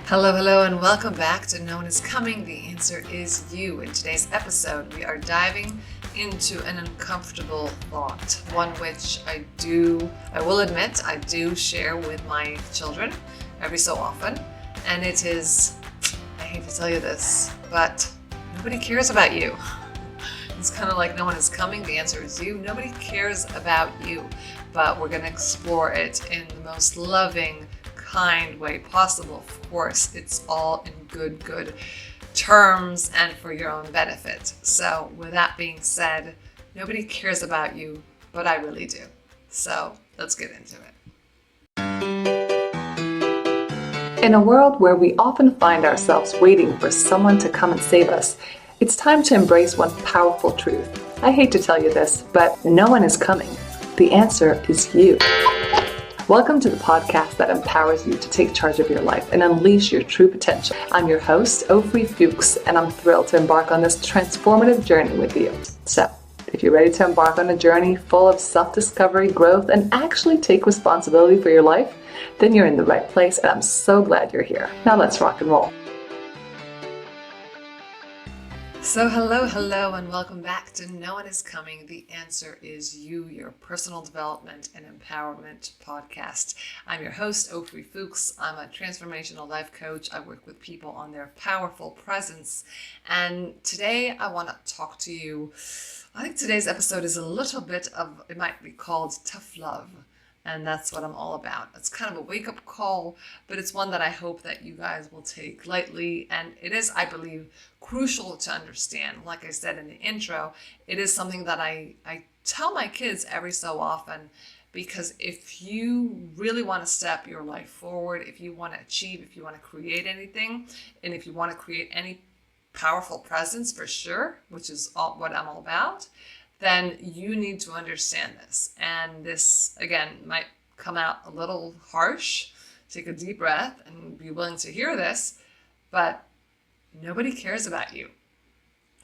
Hello, hello, and welcome back to No One Is Coming. The answer is you. In today's episode, we are diving into an uncomfortable thought, one which I will admit, I do share with my children every so often. And it is, I hate to tell you this, but nobody cares about you. It's kind of like no one is coming. The answer is you. Nobody cares about you, but we're going to explore it in the most loving, kind way possible. Of course, it's all in good terms and for your own benefit. So with that being said, nobody cares about you, but I really do. So let's get into it. In a world where we often find ourselves waiting for someone to come and save us, it's time to embrace one powerful truth. I hate to tell you this, but no one is coming. The answer is you. Welcome to the podcast that empowers you to take charge of your life and unleash your true potential. I'm your host, Ofri Fuchs, and I'm thrilled to embark on this transformative journey with you. So, if you're ready to embark on a journey full of self-discovery, growth, and actually take responsibility for your life, then you're in the right place, and I'm so glad you're here. Now let's rock and roll. So hello, and welcome back to No One Is Coming. The answer is you, your personal development and empowerment podcast. I'm your host, Ofri Fuchs. I'm a transformational life coach. I work with people on their powerful presence. And today I want to talk to you. I think today's episode is a little bit of, it might be called tough love. And that's what I'm all about. It's kind of a wake-up call, but it's one that I hope that you guys will take lightly. And it is, I believe, crucial to understand. Like I said in the intro, it is something that I tell my kids every so often, because if you really want to step your life forward, if you want to achieve, if you want to create anything, and if you want to create any powerful presence for sure, which is what I'm all about, then you need to understand this. And this, again, might come out a little harsh. Take a deep breath and be willing to hear this, but nobody cares about you.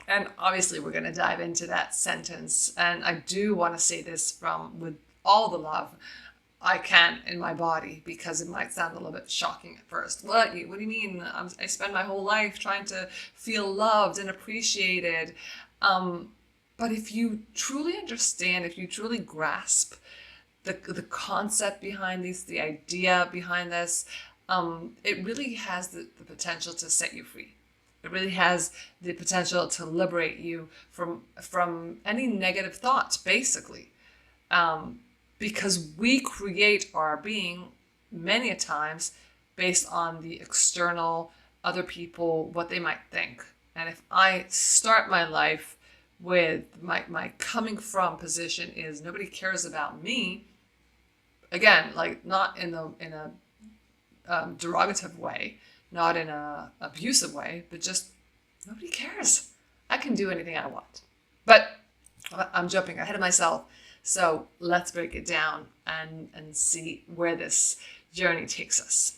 And obviously we're going to dive into that sentence. And I do want to say this with all the love I can in my body, because it might sound a little bit shocking at first. What do you mean? I spend my whole life trying to feel loved and appreciated. But if you truly understand, if you truly grasp the concept behind this, the idea behind this, it really has the potential to set you free. It really has the potential to liberate you from any negative thoughts, basically. Because we create our being many a times based on the external, other people, what they might think. And if I start my life with my coming from position is nobody cares about me, again, like not in a derogative way, not in a abusive way, but just nobody cares. I can do anything I want. But I'm jumping ahead of myself. So let's break it down and see where this journey takes us.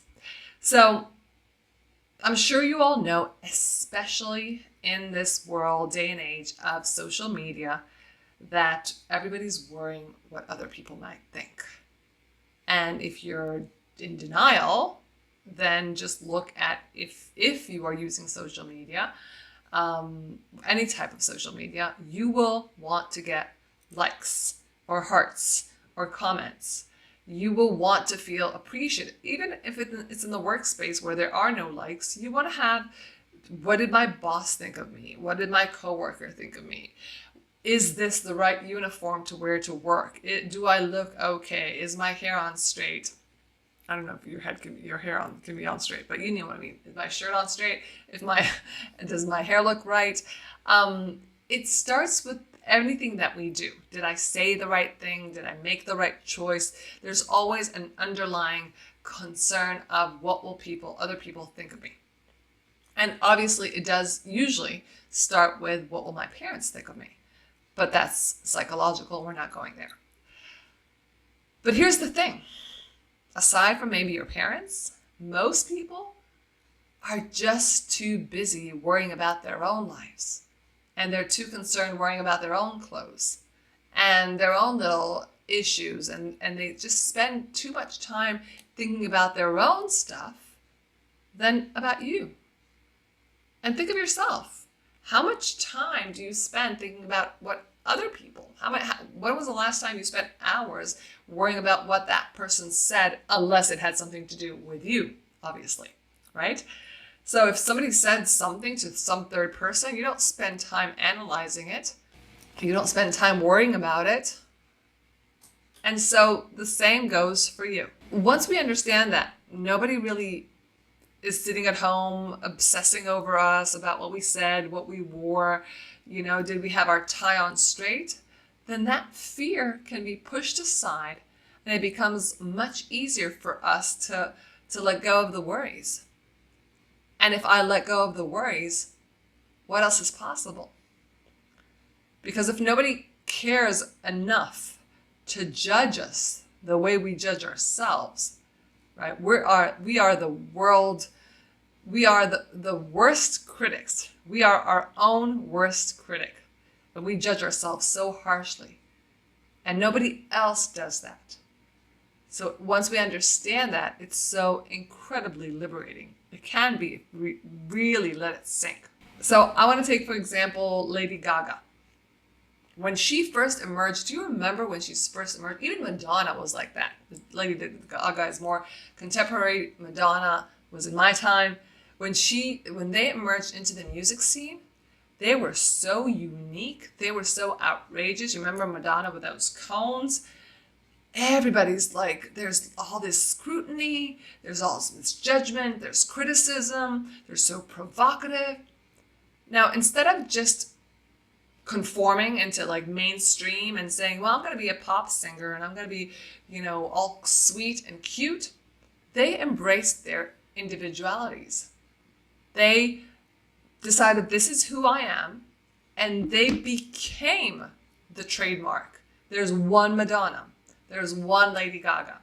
So I'm sure you all know, especially in this world, day and age of social media, that everybody's worrying what other people might think. And if you're in denial, then just look at if you are using social media, any type of social media, you will want to get likes or hearts or comments. You will want to feel appreciated. Even if it's in the workspace where there are no likes, you want to have, what did my boss think of me? What did my coworker think of me? Is this the right uniform to wear to work? Do I look okay? Is my hair on straight? I don't know if your hair can be on straight, but you know what I mean. Is my shirt on straight? Does my hair look right? It starts with everything that we do. Did I say the right thing? Did I make the right choice? There's always an underlying concern of what will other people think of me. And obviously it does usually start with what will my parents think of me? But that's psychological. We're not going there. But here's the thing. Aside from maybe your parents, most people are just too busy worrying about their own lives. And they're too concerned worrying about their own clothes and their own little issues. And they just spend too much time thinking about their own stuff than about you. And think of yourself. How much time do you spend thinking about what other people, when was the last time you spent hours worrying about what that person said, unless it had something to do with you, obviously, right? So if somebody said something to some third person, you don't spend time analyzing it. You don't spend time worrying about it. And so the same goes for you. Once we understand that nobody really is sitting at home obsessing over us about what we said, what we wore, did we have our tie on straight? Then that fear can be pushed aside and it becomes much easier for us to let go of the worries. And if I let go of the worries, what else is possible? Because if nobody cares enough to judge us the way we judge ourselves, right? We are the world. We are the worst critics. We are our own worst critic when we judge ourselves so harshly. And nobody else does that. So once we understand that, it's so incredibly liberating. It can be if we really let it sink. So I want to take, for example, Lady Gaga. When she first emerged, do you remember when she first emerged? Even Madonna was like that. Lady Gaga is more contemporary. Madonna was in my time. When they emerged into the music scene, they were so unique. They were so outrageous. You remember Madonna with those cones? Everybody's like, there's all this scrutiny. There's all this judgment. There's criticism. They're so provocative. Now, instead of just conforming into like mainstream and saying, well, I'm going to be a pop singer and I'm going to be, all sweet and cute, they embraced their individualities. They decided this is who I am, and they became the trademark. There's one Madonna. There's one Lady Gaga.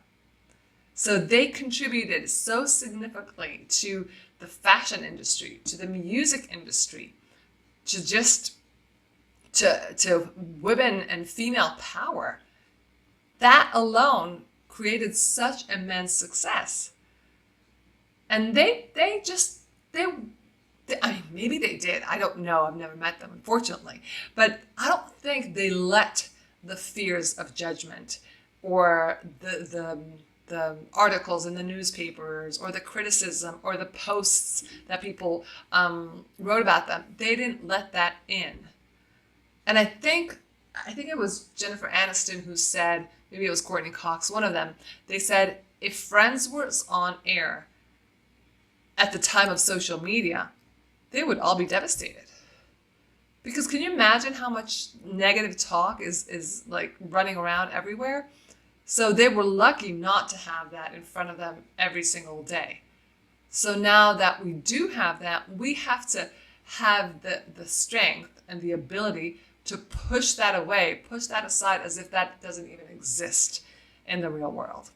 So they contributed so significantly to the fashion industry, to the music industry, to women and female power. That alone created such immense success. And maybe they did. I don't know. I've never met them, unfortunately. But I don't think they let the fears of judgment or the articles in the newspapers or the criticism or the posts that people wrote about them, they didn't let that in. And I think it was Jennifer Aniston who said, maybe it was Courtney Cox, one of them, they said, if Friends was on air at the time of social media, they would all be devastated. Because can you imagine how much negative talk is like running around everywhere? So they were lucky not to have that in front of them every single day. So now that we do have that, we have to have the strength and the ability to push that away, push that aside as if that doesn't even exist in the real world.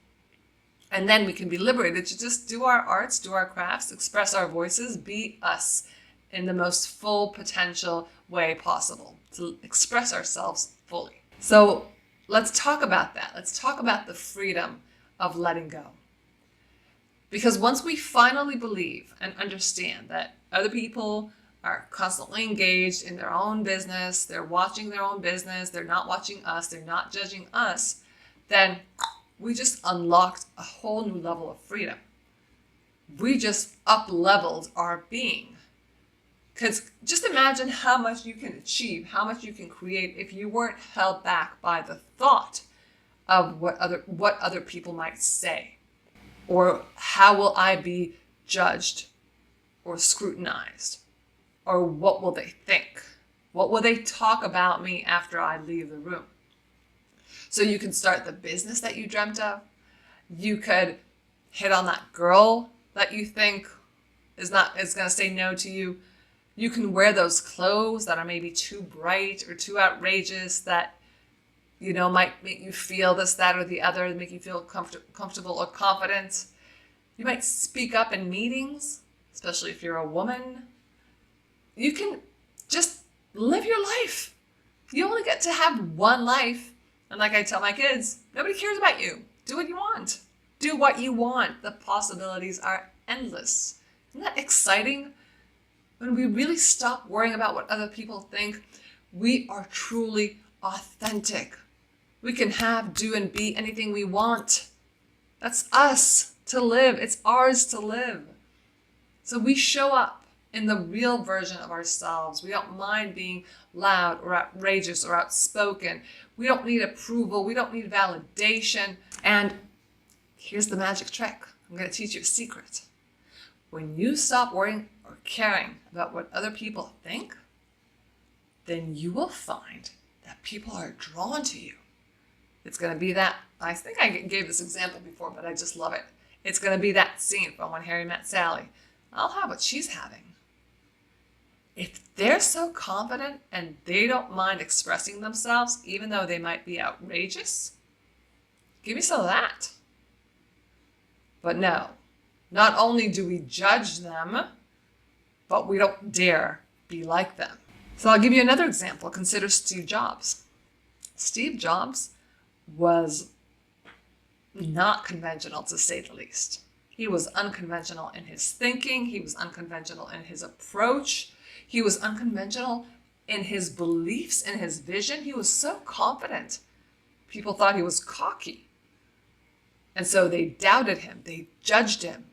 And then we can be liberated to just do our arts, do our crafts, express our voices, be us in the most full potential way possible, to express ourselves fully. So let's talk about that. Let's talk about the freedom of letting go. Because once we finally believe and understand that other people are constantly engaged in their own business, they're watching their own business, they're not watching us, they're not judging us, then we just unlocked a whole new level of freedom. We just up-leveled our being. Because just imagine how much you can achieve, how much you can create if you weren't held back by the thought of what other people might say, or how will I be judged or scrutinized, or what will they think? What will they talk about me after I leave the room? So you can start the business that you dreamt of. You could hit on that girl that you think is going to say no to you. You can wear those clothes that are maybe too bright or too outrageous that, might make you feel this, that, or the other, make you feel comfortable or confident. You might speak up in meetings, especially if you're a woman. You can just live your life. You only get to have one life. And like I tell my kids, nobody cares about you. Do what you want. Do what you want. The possibilities are endless. Isn't that exciting? When we really stop worrying about what other people think, we are truly authentic. We can have, do, and be anything we want. That's us to live. It's ours to live. So we show up in the real version of ourselves. We don't mind being loud or outrageous or outspoken. We don't need approval. We don't need validation. And here's the magic trick. I'm going to teach you a secret. When you stop worrying or caring about what other people think, then you will find that people are drawn to you. It's going to be that, I think I gave this example before, but I just love it. It's going to be that scene from When Harry Met Sally. I'll have what she's having. If they're so confident and they don't mind expressing themselves, even though they might be outrageous, give me some of that. But no, not only do we judge them, but we don't dare be like them. So I'll give you another example. Consider Steve Jobs. Steve Jobs was not conventional, to say the least. He was unconventional in his thinking. He was unconventional in his approach. He was unconventional in his beliefs, in his vision. He was so confident. People thought he was cocky. And so they doubted him. They judged him.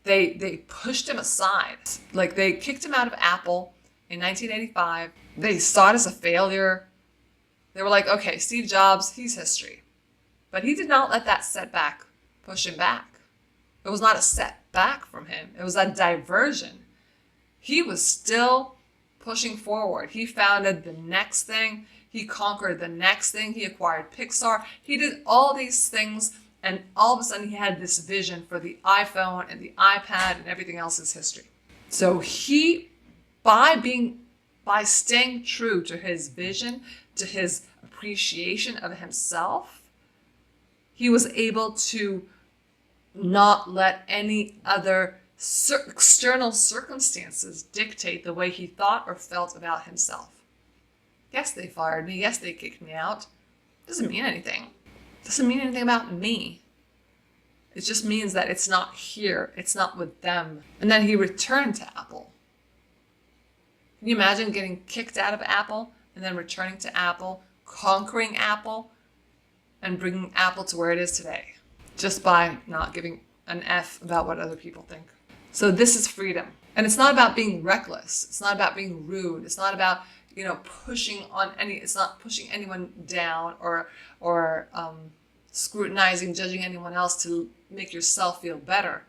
They pushed him aside. Like, they kicked him out of Apple in 1985. They saw it as a failure. They were like, okay, Steve Jobs, he's history. But he did not let that setback push him back. It was not a setback from him. It was a diversion. He was still pushing forward. He founded the next thing. He conquered the next thing. He acquired Pixar. He did all these things, and all of a sudden he had this vision for the iPhone and the iPad, and everything else is history. So he, by staying true to his vision, to his appreciation of himself, he was able to not let any other external circumstances dictate the way he thought or felt about himself. Yes, they fired me. Yes, they kicked me out. Doesn't mean anything. Doesn't mean anything about me. It just means that it's not here. It's not with them. And then he returned to Apple. Can you imagine getting kicked out of Apple and then returning to Apple, conquering Apple, and bringing Apple to where it is today, just by not giving an F about what other people think? So this is freedom. And it's not about being reckless. It's not about being rude. It's not about, it's not pushing anyone down or scrutinizing, judging anyone else to make yourself feel better.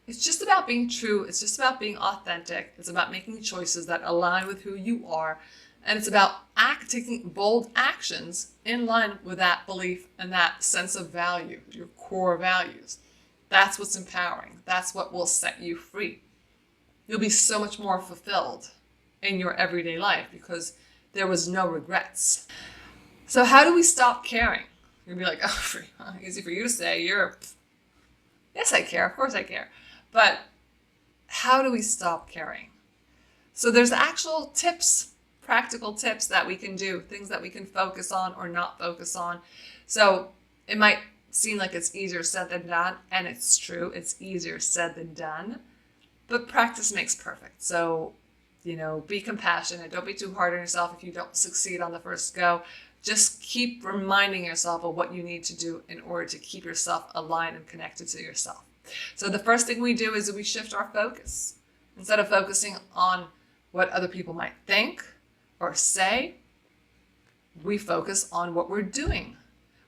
It's just about being true. It's just about being authentic. It's about making choices that align with who you are. And it's about taking bold actions in line with that belief and that sense of value, your core values. That's what's empowering. That's what will set you free. You'll be so much more fulfilled in your everyday life because there was no regrets. So how do we stop caring? You'll be like, oh, easy for you to say. Yes, I care. Of course I care. But how do we stop caring? So there's actual tips, practical tips that we can do, things that we can focus on or not focus on. So it might seem like it's easier said than done, and it's true. It's easier said than done, but practice makes perfect. So, be compassionate. Don't be too hard on yourself if you don't succeed on the first go. Just keep reminding yourself of what you need to do in order to keep yourself aligned and connected to yourself. So the first thing we do is we shift our focus. Instead of focusing on what other people might think or say, we focus on what we're doing.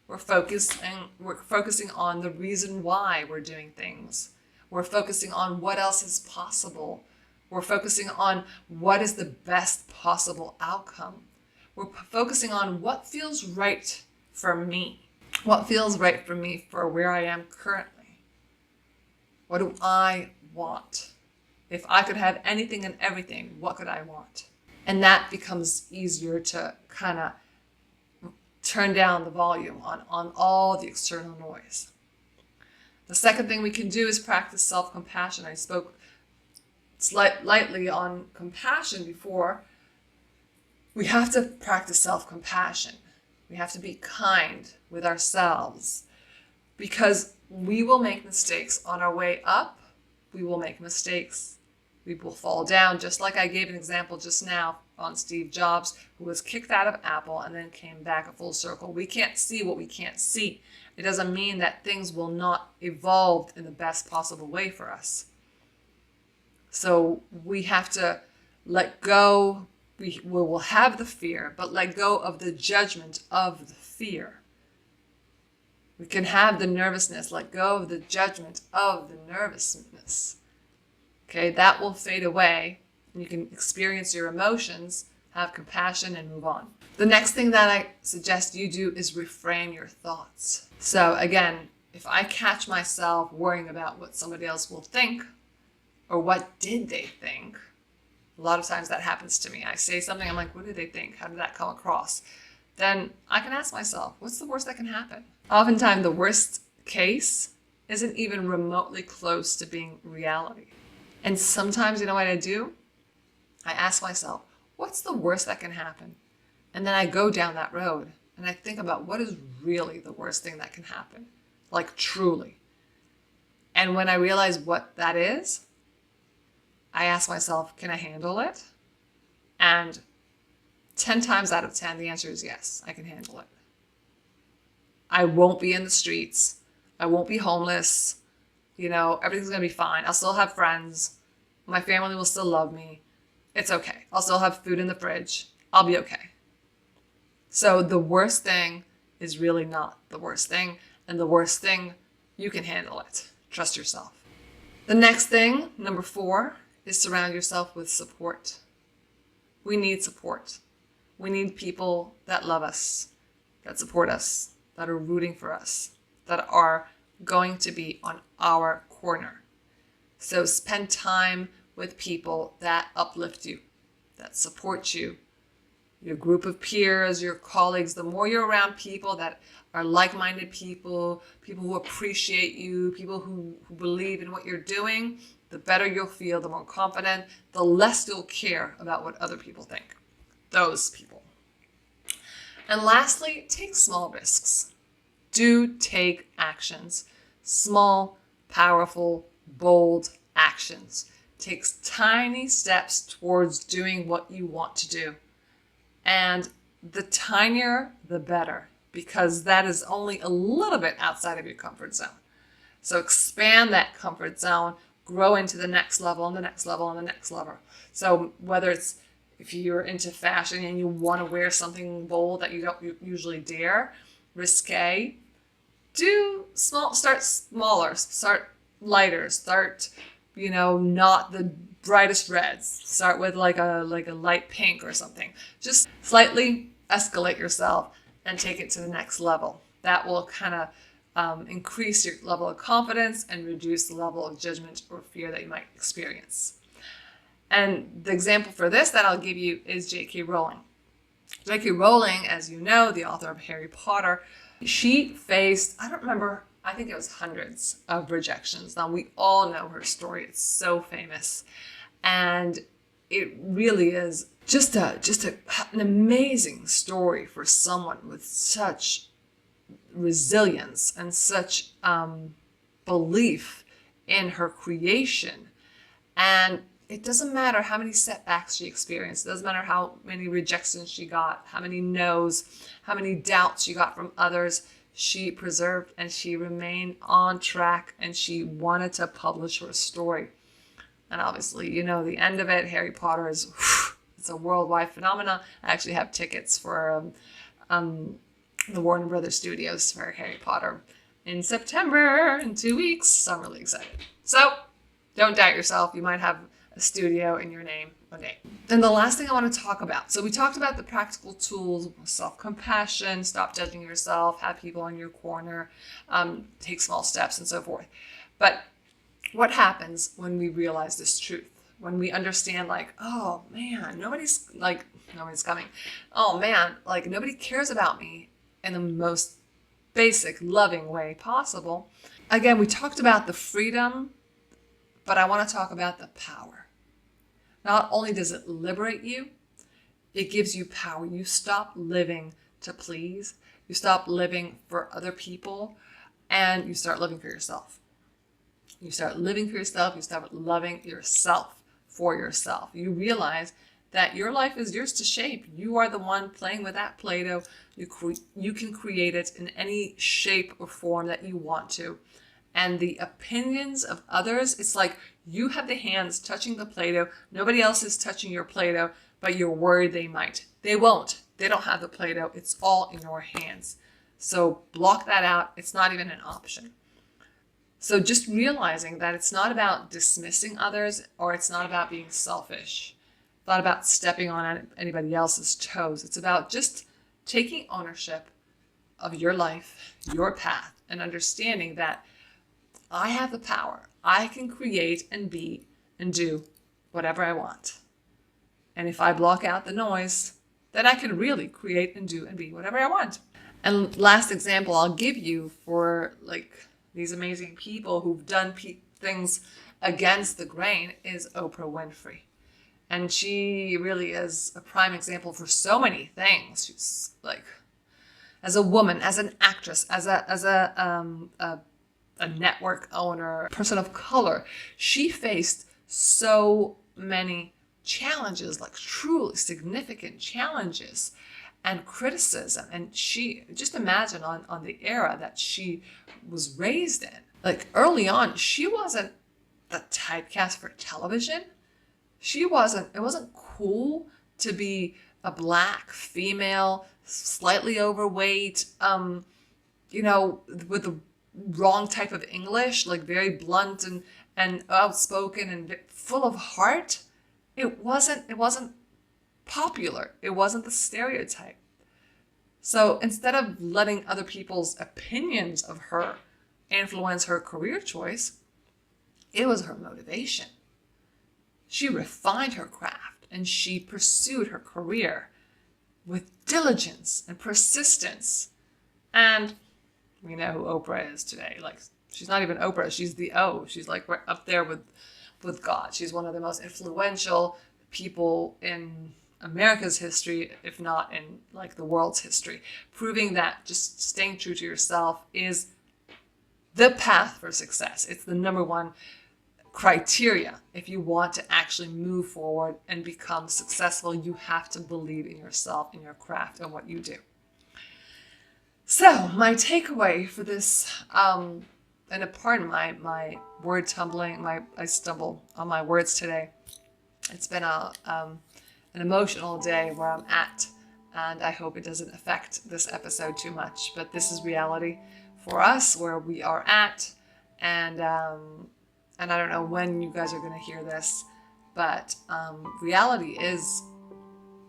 We're focusing on the reason why we're doing things. We're focusing on what else is possible. We're focusing on what is the best possible outcome. We're focusing on what feels right for me. What feels right for me for where I am currently. What do I want? If I could have anything and everything, what could I want? And that becomes easier to kind of turn down the volume on all the external noise. The second thing we can do is practice self-compassion. I spoke lightly on compassion before. We have to practice self-compassion. We have to be kind with ourselves because we will make mistakes on our way up We will make mistakes. We will fall down, just like I gave an example just now on Steve Jobs, who was kicked out of Apple and then came back a full circle. We can't see what we can't see. It doesn't mean that things will not evolve in the best possible way for us. So we have to let go. We will have the fear, but let go of the judgment of the fear. We can have the nervousness, let go of the judgment of the nervousness. Okay, that will fade away. You can experience your emotions, have compassion, and move on. The next thing that I suggest you do is reframe your thoughts. So again, if I catch myself worrying about what somebody else will think, or what did they think, a lot of times that happens to me. I say something, I'm like, what did they think? How did that come across? Then I can ask myself, what's the worst that can happen? Oftentimes the worst case isn't even remotely close to being reality. And sometimes, you know what I do? I ask myself, what's the worst that can happen? And then I go down that road and I think about what is really the worst thing that can happen, like truly. And when I realize what that is, I ask myself, can I handle it? And 10 times out of 10, the answer is yes, I can handle it. I won't be in the streets. I won't be homeless. Everything's going to be fine. I'll still have friends. My family will still love me. It's okay. I'll still have food in the fridge. I'll be okay. So the worst thing is really not the worst thing. And the worst thing, you can handle it. Trust yourself. The next thing, number 4, is surround yourself with support. We need support. We need people that love us, that support us, that are rooting for us, that are going to be on our corner. So spend time with people that uplift you, that support you, your group of peers, your colleagues. The more you're around people that are like-minded people, people who appreciate you, people who believe in what you're doing, the better you'll feel, the more confident, the less you'll care about what other people think. Those people. And lastly, take small risks. Do take actions. Small, powerful, bold actions. Takes tiny steps towards doing what you want to do. And the tinier, the better, because that is only a little bit outside of your comfort zone. So expand that comfort zone, grow into the next level and the next level and the next level. So whether it's if you're into fashion and you want to wear something bold that you don't usually dare, risque, start smaller, start lighter, start, not the brightest reds. Start with like a light pink or something. Just slightly escalate yourself and take it to the next level. That will kind of increase your level of confidence and reduce the level of judgment or fear that you might experience. And the example for this that I'll give you is J.K. Rowling. J.K. Rowling, as you know, the author of Harry Potter, she faced, I think it was hundreds of rejections. Now, we all know her story. It's so famous. And it really is just an amazing story for someone with such resilience and such belief in her creation. And it doesn't matter how many setbacks she experienced. It doesn't matter how many rejections she got, how many no's, how many doubts she got from others. She preserved and she remained on track and she wanted to publish her story. And obviously, the end of it, Harry Potter it's a worldwide phenomenon. I actually have tickets for the Warner Brothers Studios for Harry Potter in September, in 2 weeks. So I'm really excited. So don't doubt yourself. You might have a studio in your name one day. Then the last thing I want to talk about. So we talked about the practical tools, self-compassion, stop judging yourself, have people in your corner, take small steps and so forth. But what happens when we realize this truth? When we understand oh man, nobody's coming. Oh man, nobody cares about me in the most basic, loving way possible. Again, we talked about the freedom, but I want to talk about the power. Not only does it liberate you, it gives you power. You stop living to please. You stop living for other people, and you start living for yourself. You start living for yourself. You start loving yourself for yourself. You realize that your life is yours to shape. You are the one playing with that Play-Doh. You can create it in any shape or form that you want to. And the opinions of others, it's like you have the hands touching the Play-Doh. Nobody else is touching your Play-Doh, but you're worried they might. They won't. They don't have the Play-Doh. It's all in your hands. So block that out. It's not even an option. So just realizing that it's not about dismissing others, or it's not about being selfish. It's not about stepping on anybody else's toes. It's about just taking ownership of your life, your path, and understanding that I have the power. I can create and be and do whatever I want. And if I block out the noise, then I can really create and do and be whatever I want. And last example I'll give you for these amazing people who've done things against the grain is Oprah Winfrey. And she really is a prime example for so many things. She's as a woman, as an actress, as a network owner, person of color, she faced so many challenges, truly significant challenges and criticism. And she, just imagine on the era that she was raised in. Early on, she wasn't the typecast for television. It wasn't cool to be a Black female, slightly overweight, with the wrong type of English, very blunt and outspoken and full of heart. It wasn't popular. It wasn't the stereotype. So instead of letting other people's opinions of her influence her career choice, it was her motivation. She refined her craft and she pursued her career with diligence and persistence. And we know who Oprah is today. She's not even Oprah. She's the O. She's right up there with God. She's one of the most influential people in America's history, if not in the world's history, proving that just staying true to yourself is the path for success. It's the number one criteria. If you want to actually move forward and become successful, you have to believe in yourself, in your craft, and what you do. So my takeaway for this, and pardon my word tumbling, I stumble on my words today. It's been an emotional day where I'm at, and I hope it doesn't affect this episode too much. But this is reality for us, where we are at, and I don't know when you guys are going to hear this, but reality is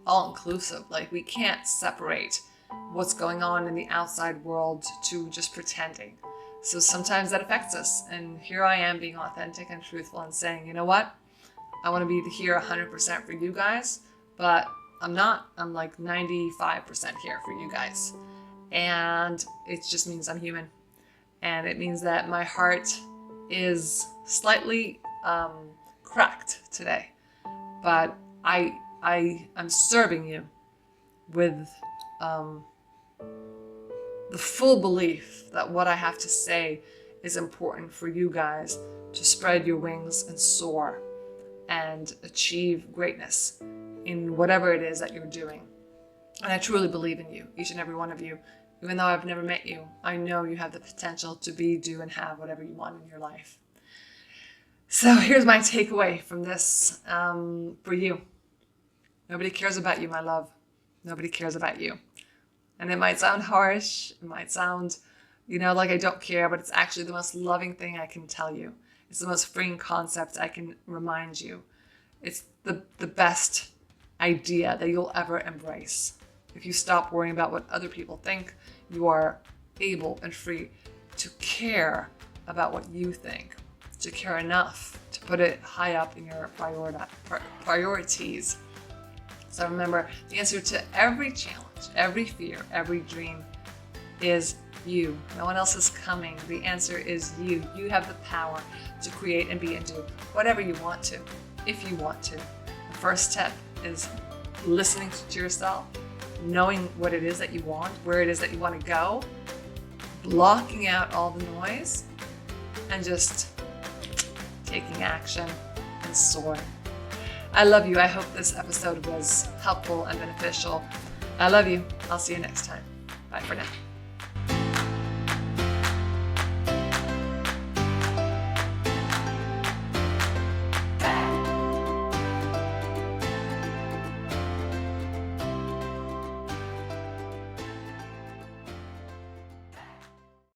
all inclusive. We can't separate what's going on in the outside world to just pretending. So sometimes that affects us. And here I am being authentic and truthful and saying, you know what? I want to be here 100% for you guys, but I'm not. I'm 95% here for you guys. And it just means I'm human. And it means that my heart is slightly cracked today. But I'm serving you with the full belief that what I have to say is important for you guys to spread your wings and soar and achieve greatness in whatever it is that you're doing. And I truly believe in you, each and every one of you. Even though I've never met you, I know you have the potential to be, do, and have whatever you want in your life. So here's my takeaway from this for you. Nobody cares about you, my love. Nobody cares about you. And it might sound harsh. It might sound, like I don't care, but it's actually the most loving thing I can tell you. It's the most freeing concept I can remind you. It's the best idea that you'll ever embrace. If you stop worrying about what other people think, you are able and free to care about what you think, to care enough to put it high up in your priorities. So remember, the answer to every challenge, every fear, every dream is you. No one else is coming. The answer is you. You have the power to create and be and do whatever you want to, if you want to. The first step is listening to yourself, knowing what it is that you want, where it is that you want to go, blocking out all the noise, and just taking action, and soaring. I love you. I hope this episode was helpful and beneficial. I love you. I'll see you next time. Bye for now.